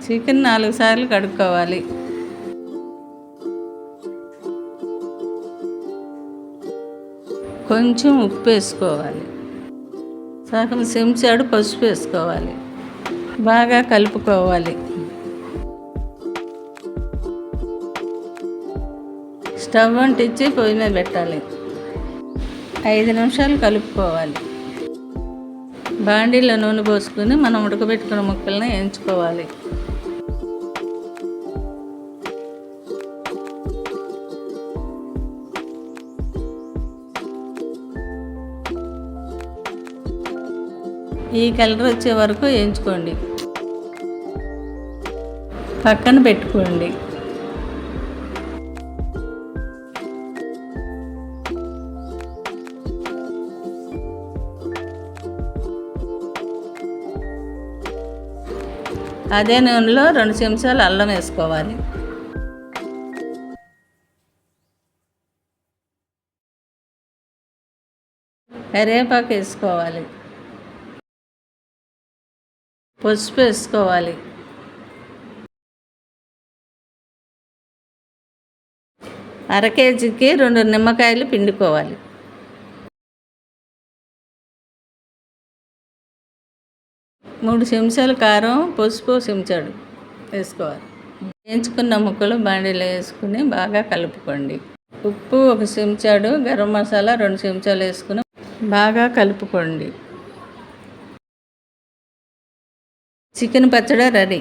Chicken 4 సార్లు కడుక్కోవాలి. కొంచెం ఉప్పు వేసుకోవాలి. సగం చెంచాడు పసుపు వేసుకోవాలి. బాగా కలుపుకోవాలి. స్టవ్ అంటించి పొయ్యి మీద పెట్టాలి. 5 నిమిషాలు కలుపుకోవాలి. బాండీలో నూనె పోసుకుని మనం ఉడకబెట్టుకున్న ముక్కల్ని వేయించుకోవాలి. ఈ కలర్ వచ్చే వరకు వేయించుకోండి. పక్కన పెట్టుకోండి. అదే నూనెలో 2 చెంచాలు అల్లం వేసుకోవాలి. కరివేపాకు వేసుకోవాలి. పసుపు వేసుకోవాలి. అర కేజీకి 2 నిమ్మకాయలు పిండుకోవాలి. మూడు చెంచాలు కారం, పసుపు చెంచాడు వేసుకోవాలి. వేయించుకున్న ముక్కలు బాండీలో వేసుకుని బాగా కలుపుకోండి. ఉప్పు 1 చెంచాడు, గరం మసాలా 2 చెంచాలు వేసుకుని బాగా కలుపుకోండి. చికెన్ పచ్చడి రెడీ.